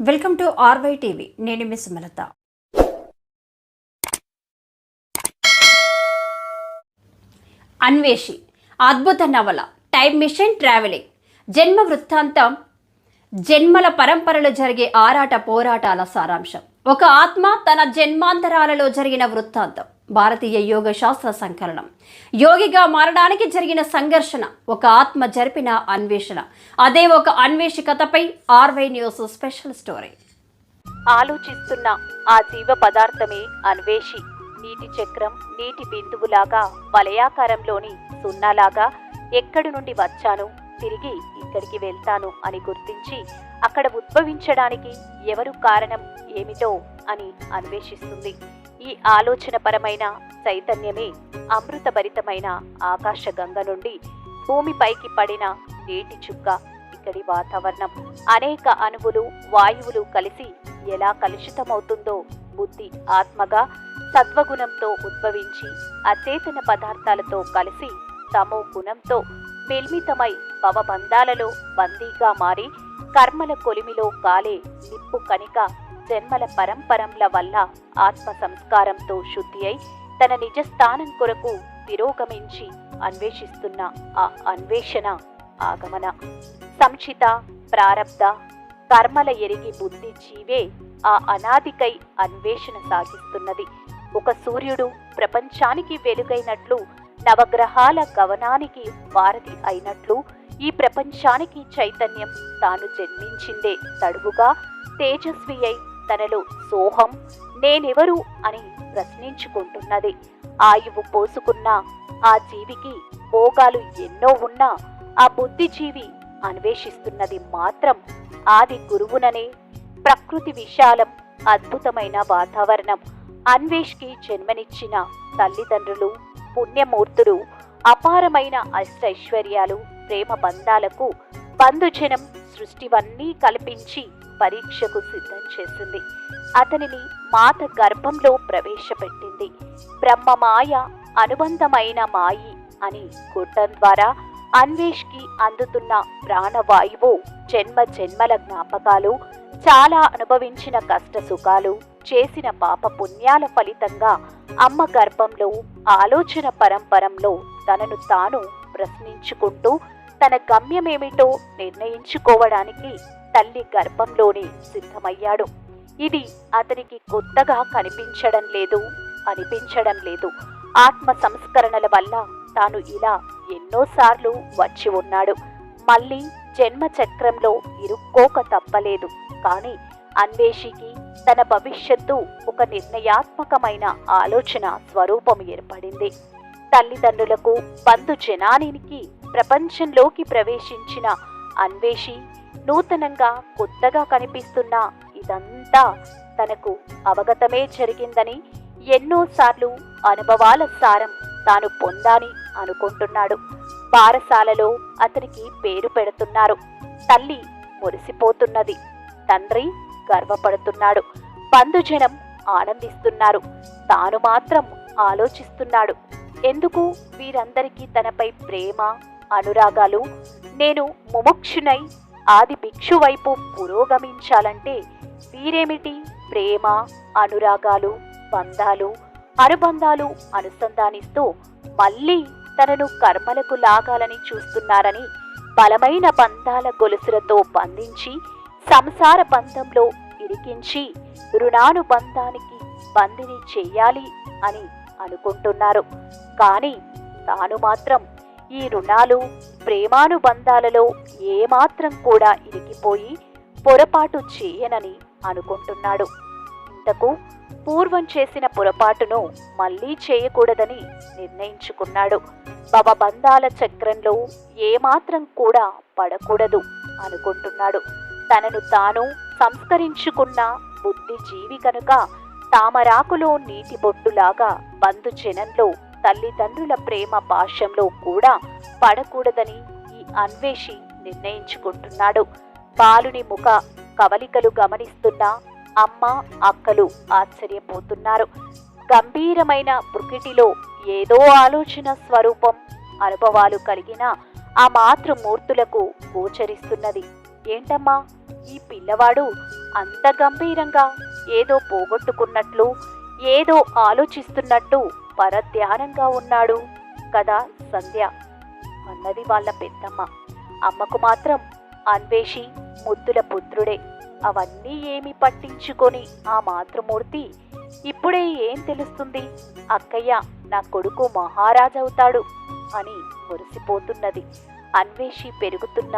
Welcome to RY TV. నేను miss Sumalatha. Anveshi అద్భుత నవల, టైమ్ మిషన్ ట్రావెలింగ్, జన్మ వృత్తాంతం, జన్మల పరంపరలో జరిగే ఆరాట పోరాటాల సారాంశం. ఒక ఆత్మ తన జన్మాంతరాలలో జరిగిన వృత్తాంతం. భారతీయ యోగ శాస్త్ర సంకలనం. యోగిగా మారడానికి జరిగిన సంఘర్షణ, ఒక ఆత్మ జరిపిన అన్వేషణ. అదే ఒక Anveshi కథపై RY news special story. ఆలోచిస్తున్న ఆ జీవ పదార్థమే అన్వేషి. నీటి చక్రం, నీటి బిందువులాగా, వలయాకారంలోని సున్నాలాగా ఎక్కడి నుండి వచ్చాను, తిరిగి ఇక్కడికి వెళ్తాను అని గుర్తించి అక్కడ ఉద్భవించడానికి ఎవరు కారణం, ఏమిటో అని అన్వేషిస్తుంది. ఈ ఆలోచనపరమైన చైతన్యమే అమృతభరితమైన ఆకాశగంగ నుండి భూమిపైకి పడిన నీటి చుక్క. ఇక్కడి వాతావరణం, అనేక అణువులు, వాయువులు కలిసి ఎలా కలుషితమవుతుందో బుద్ధి ఆత్మగా సత్వగుణంతో ఉద్భవించి అచేతన పదార్థాలతో కలిసి తమో గుణంతో మిల్మితమై భవబంధాలలో బందీగా మారి కర్మల కొలిమిలో కాలే నిప్పు కణిక జన్మల పరంపరంల వల్ల ఆత్మ సంస్కారంతో శుద్ధి అయి తన నిజ స్థానం కొరకు తిరోగమించి అన్వేషిస్తున్న ఆ అన్వేషణ ఆగమన. సంచిత ప్రారబ్ధ కర్మల ఎరిగి బుద్ధి జీవే ఆ అనాదికై అన్వేషణ సాగిస్తున్నది. ఒక సూర్యుడు ప్రపంచానికి వెలుగైనట్లు, నవగ్రహాల గమనానికి వారధి అయినట్లు ఈ ప్రపంచానికి చైతన్యం తాను జన్మించిందే తడువుగా తేజస్వి అయి తనలో సోహం, నేనెవరు అని ప్రశ్నించుకుంటున్నది. ఆయువు పోసుకున్న ఆ జీవికి భోగాలు ఎన్నో ఉన్నా ఆ బుద్ధిజీవి అన్వేషిస్తున్నది మాత్రం ఆది గురువుననే. ప్రకృతి విశాలం, అద్భుతమైన వాతావరణం. అన్వేష్కి జన్మనిచ్చిన తల్లిదండ్రులు పుణ్యమూర్తులు, అపారమైన అష్టైశ్వర్యాలు, ప్రేమ బంధాలకు బంధుజనం సృష్టివన్నీ కల్పించి పరీక్షకు సిద్ధం చేసింది. అతనిని మాత గర్భంలో ప్రవేశపెట్టింది. బ్రహ్మమాయ అనుబంధమైన మాయి అని గుడ్డం ద్వారా అన్వేష్కి అందుతున్న ప్రాణవాయువు జన్మ జన్మల జ్ఞాపకాలు, చాలా అనుభవించిన కష్ట సుఖాలు, చేసిన పాప పుణ్యాల ఫలితంగా అమ్మ గర్భంలో ఆలోచన పరంపరంలో తనను తాను ప్రశ్నించుకుంటూ తన గమ్యమేమిటో నిర్ణయించుకోవడానికి తల్లి గర్భంలోనే సిద్ధమయ్యాడు. ఇది అతనికి కొత్తగా అనిపించడం లేదు. ఆత్మ సంస్కరణల వల్ల తాను ఇలా ఎన్నోసార్లు వచ్చి ఉన్నాడు. మళ్ళీ జన్మ చక్రంలో ఇరుక్కోక తప్పలేదు. కానీ అన్వేషికి తన భవిష్యత్తు ఒక నిర్ణయాత్మకమైన ఆలోచన స్వరూపం ఏర్పడింది. తల్లిదండ్రులకు, బంధుజనానికి ప్రపంచంలోకి ప్రవేశించిన అన్వేషి నూతనంగా కొత్తగా కనిపిస్తున్న ఇదంతా తనకు అవగతమే జరిగిందని, ఎన్నోసార్లు అనుభవాల సారం తాను పొందాని అనుకుంటున్నాడు. బారసాలలో అతనికి పేరు పెడుతున్నారు. తల్లి మురిసిపోతున్నది, తండ్రి గర్వపడుతున్నాడు, బంధుజనం ఆనందిస్తున్నారు. తాను మాత్రం ఆలోచిస్తున్నాడు, ఎందుకు వీరందరికీ తనపై ప్రేమ, అనురాగాలు? నేను ముముక్షునై ఆది భిక్షు వైపు పురోగమించాలంటే వీరేమిటి ప్రేమ, అనురాగాలు, బంధాలు, అనుబంధాలు అనుసంధానిస్తూ మళ్ళీ తనను కర్మలకు లాగాలని చూస్తున్నారని బలమైన బంధాల గొలుసులతో బంధించి సంసార బంధంలో ఇరికించి రుణానుబంధానికి బందిని చెయ్యాలి అని అనుకుంటున్నారు. కానీ తాను మాత్రం ఈ రుణాలు, ప్రేమానుబంధాలలో ఏమాత్రం కూడా ఇరికిపోయి పొరపాటు చేయనని అనుకుంటున్నాడు. ఇంతకు పూర్వం చేసిన పొరపాటును మళ్ళీ చేయకూడదని నిర్ణయించుకున్నాడు. భవబంధాల చక్రంలో ఏమాత్రం కూడా పడకూడదు అనుకుంటున్నాడు. తనను తాను సంస్కరించుకున్న బుద్ధిజీవి కనుక తామరాకులో నీటి బొట్టులాగా బంధుజనంలో, తల్లిదండ్రుల ప్రేమ పాశంలో కూడా పడకూడదని ఈ అన్వేషి నిర్ణయించుకుంటున్నాడు. బాలుని ముఖ కవలికలు గమనిస్తున్న అమ్మ, అక్కలు ఆశ్చర్యపోతున్నారు. గంభీరమైన బృకిటిలో ఏదో ఆలోచన స్వరూపం, అనుభవాలు కలిగిన ఆ మాతృమూర్తులకు గోచరిస్తున్నది. ఏంటమ్మా, ఈ పిల్లవాడు అంత గంభీరంగా ఏదో పోగొట్టుకున్నట్లు, ఏదో ఆలోచిస్తున్నట్టు పరధ్యానంగా ఉన్నాడు కదా సంధ్య అన్నది వాళ్ళ పెద్దమ్మ. అమ్మకు మాత్రం అన్వేషి ముద్దుల పుత్రుడే. అవన్నీ ఏమి పట్టించుకొని ఆ మాతృమూర్తి ఇప్పుడే ఏం తెలుస్తుంది, అక్కయ్య నా కొడుకు మహారాజవుతాడు అని మురిసిపోతున్నది. అన్వేషి పెరుగుతున్న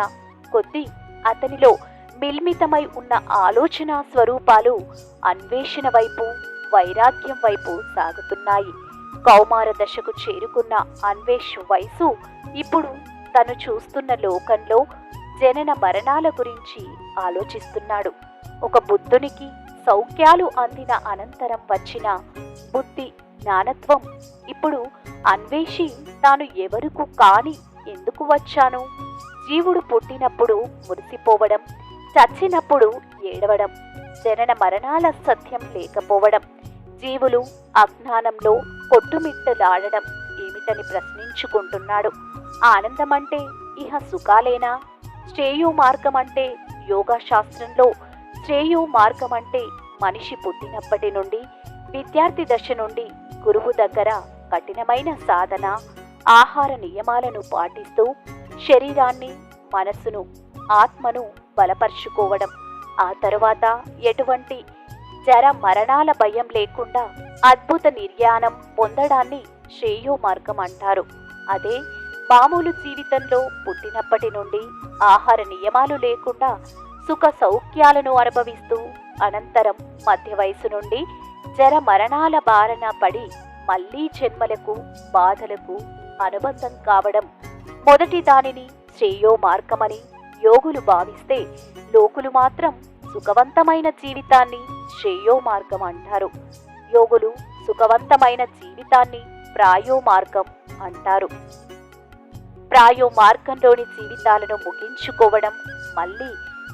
కొద్దీ అతనిలో మిల్మితమై ఉన్న ఆలోచన స్వరూపాలు అన్వేషణ వైపు, వైరాగ్యం వైపు సాగుతున్నాయి. కౌమార దశకు చేరుకున్న అన్వేష్ వయసు ఇప్పుడు తను చూస్తున్న లోకంలో జనన మరణాల గురించి ఆలోచిస్తున్నాడు. ఒక బుద్ధునికి సౌఖ్యాలు అందిన అనంతరం వచ్చిన బుద్ధి జ్ఞానత్వం ఇప్పుడు అన్వేషి తాను ఎవరుకు కాని ఎందుకు వచ్చాను, జీవుడు పుట్టినప్పుడు మురిసిపోవడం, చచ్చినప్పుడు ఏడవడం, జనన మరణాల సత్యం లేకపోవడం, జీవులు అజ్ఞానంలో కొట్టుమిట్టలాడడం ఏమిటని ప్రశ్నించుకుంటున్నాడు. ఆనందమంటే ఇహ సుఖాలేనా? శ్రేయో మార్గం అంటే యోగా శాస్త్రంలో శ్రేయో మార్గం అంటే మనిషి పుట్టినప్పటి నుండి, విద్యార్థి దశ నుండి గురువు దగ్గర కఠినమైన సాధన, ఆహార నియమాలను పాటిస్తూ శరీరాన్ని, మనస్సును, ఆత్మను బలపరుచుకోవడం, ఆ తరువాత ఎటువంటి జర మరణాల భయం లేకుండా అద్భుత నిర్యాణం పొందడాన్ని శ్రేయో మార్గం అంటారు. అదే మామూలు జీవితంలో పుట్టినప్పటి నుండి ఆహార నియమాలు లేకుండా సుఖ సౌఖ్యాలను అనుభవిస్తూ అనంతరం మధ్య వయసు నుండి జర మరణాల బారన పడి మళ్లీ జన్మలకు, బాధలకు అనుబంధం కావడం, మొదటి దానిని శ్రేయో మార్గమని యోగులు భావిస్తే, లోకులు మాత్రం సుఖవంతమైన జీవితాన్ని శ్రేయో మార్గం అంటారు. యోగులు సుఖవంతమైన జీవితాన్ని ప్రాయో మార్గం అంటారు. ప్రాయో మార్గంలోని జీవితాలను ముగించుకోవడం, మళ్ళీ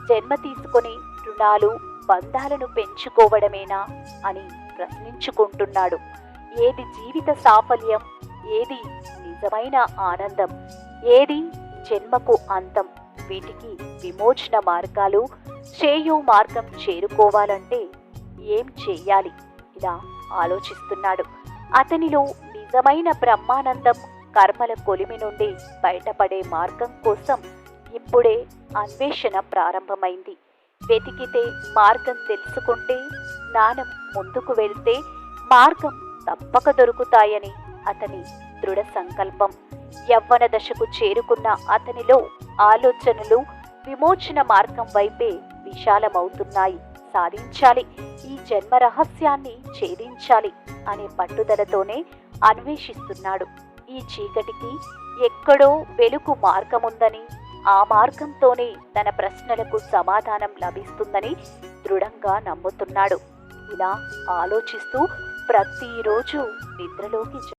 జన్మ తీసుకొని రుణాలు, బంధాలను పెంచుకోవడమేనా అని ప్రశ్నించుకుంటున్నాడు. ఏది జీవిత సాఫల్యం, ఏది నిజమైన ఆనందం, ఏది జన్మకు అంతం, వీటికి విమోచన మార్గాలు, శ్రేయో మార్గం చేరుకోవాలంటే ఏం చెయ్యాలి, ఇలా ఆలోచిస్తున్నాడు. అతనిలో నిజమైన బ్రహ్మానందం, కర్మల కొలిమి నుండి బయటపడే మార్గం కోసం ఇప్పుడే అన్వేషణ ప్రారంభమైంది. వెతికితే మార్గం తెలుసుకుంటే, జ్ఞానం ముందుకు వెళ్తే మార్గం తప్పక దొరుకుతాయని అతని దృఢ సంకల్పం. యవ్వన దశకు చేరుకున్న అతనిలో ఆలోచనలు విమోచన మార్గం వైపే విశాలమవుతున్నాయి. సాధించాలి, ఈ జన్మ రహస్యాన్ని ఛేదించాలి అనే పట్టుదలతోనే అన్వేషిస్తున్నాడు. ఈ చీకటికి ఎక్కడో వెలుగు మార్గముందని, ఆ మార్గంతోనే తన ప్రశ్నలకు సమాధానం లభిస్తుందని దృఢంగా నమ్ముతున్నాడు. ఇలా ఆలోచిస్తూ ప్రతిరోజు నిద్రలోకి